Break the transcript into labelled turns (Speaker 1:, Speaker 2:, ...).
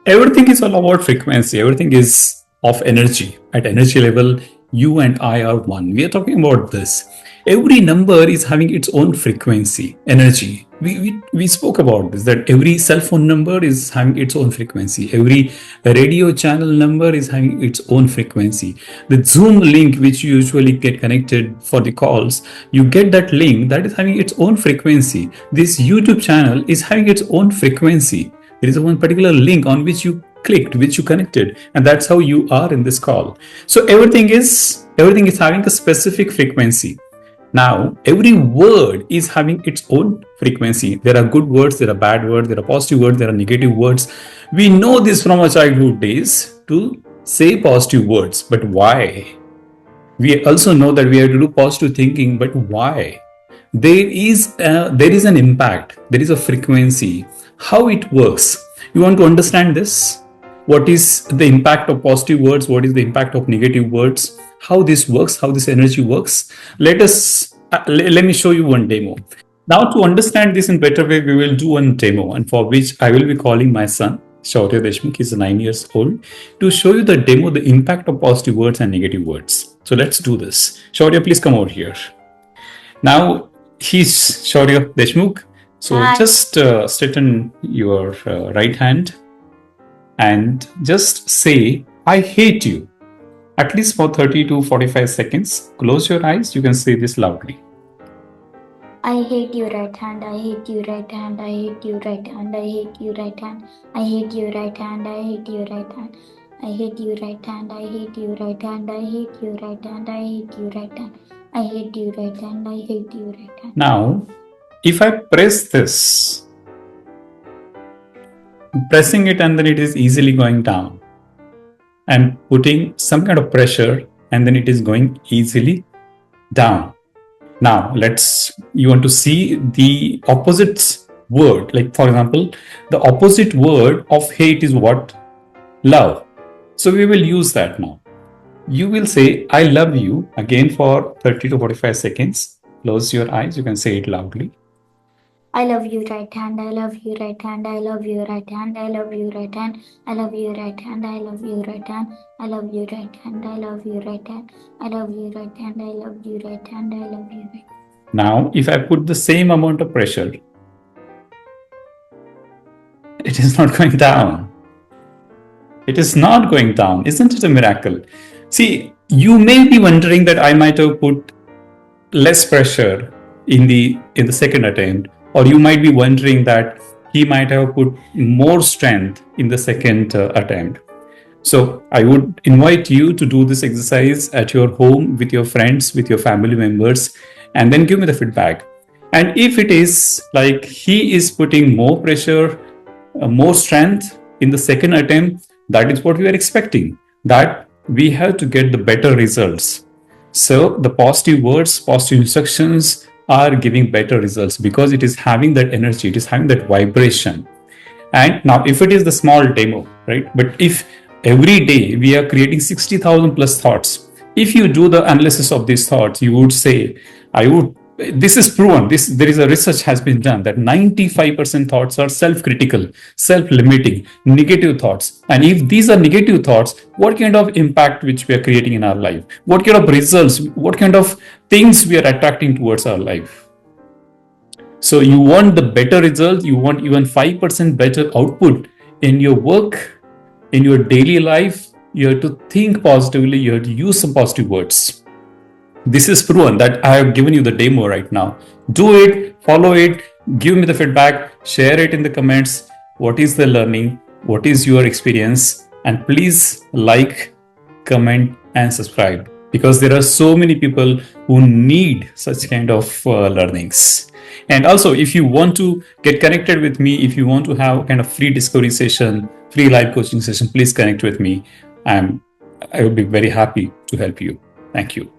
Speaker 1: Everything is all about frequency. Everything is of energy. At energy level, you and I are one. We are talking about this. Every number is having its own frequency, energy. We spoke about this, that every cell phone number is having its own frequency. Every radio channel number is having its own frequency. The Zoom link, which you usually get connected for the calls, you get that link that is having its own frequency. This YouTube channel is having its own frequency. There is one particular link on which you clicked, which you connected, and that's how you are in this call. So everything is having a specific frequency. Now, every word is having its own frequency. There are good words, there are bad words, there are positive words, there are negative words. We know this from our childhood days to say positive words, but why? We also know that we have to do positive thinking, but why? There is an impact, there is a frequency. How it works? You want to understand this? What is the impact of positive words? What is the impact of negative words? How this works? How this energy works? Let me show you one demo. Now, to understand this in better way, we will do one demo, and for which I will be calling my son, Himanshu Deshmukh. He's 9 years old, to show you the demo, the impact of positive words and negative words. So let's do this. Shaurya, please come over here. Now, he's Himanshu Deshmukh. So
Speaker 2: Hi.
Speaker 1: just straighten your right hand and just say, I hate you. At least for 30 to 45 seconds. Close your eyes. You can say this loudly.
Speaker 2: I hate you right hand, I hate you right hand, I hate you right hand, I hate you right hand, I hate you right hand, I hate you right hand, I hate you right hand, I hate you right hand, I hate you right hand, I hate you right hand, I hate you right hand, I hate you right hand.
Speaker 1: Now, if I press this, pressing it and then it is easily going down. I'm putting some kind of pressure and then it is going easily down. Now, you want to see the opposite word. Like, for example, the opposite word of hate is what? Love. So we will use that now. You will say, I love you, again for 30 to 45 seconds. Close your eyes. You can say it loudly.
Speaker 2: I love you right hand, I love you right hand, I love you right hand, I love you right hand, I love you right hand, I love you right hand, I love you right hand, I love you right hand, I love you right hand, I love you right hand, I love you right hand.
Speaker 1: Now, if I put the same amount of pressure, it is not going down. It is not going down. Isn't it a miracle? See, you may be wondering that I might have put less pressure in the second attempt, or you might be wondering that he might have put more strength in the second attempt. So I would invite you to do this exercise at your home with your friends, with your family members, and then give me the feedback. And if it is like he is putting more pressure, more strength in the second attempt, that is what we are expecting, that we have to get the better results. So the positive words, positive instructions are giving better results because it is having that energy, it is having that vibration. And now if it is the small demo, right? But if every day we are creating 60,000 plus thoughts, if you do the analysis of these thoughts, you would say, this is proven, there is a research has been done that 95% thoughts are self-critical, self-limiting, negative thoughts. And if these are negative thoughts, what kind of impact which we are creating in our life? What kind of results, what kind of things we are attracting towards our life? So you want the better results, you want even 5% better output in your work, in your daily life, you have to think positively, you have to use some positive words. This is proven that I have given you the demo right now. Do it, follow it, give me the feedback, share it in the comments. What is the learning? What is your experience? And please like, comment, and subscribe, because there are so many people who need such kind of learnings. And also, if you want to get connected with me, if you want to have kind of free discovery session, free live coaching session, please connect with me. I would be very happy to help you. Thank you.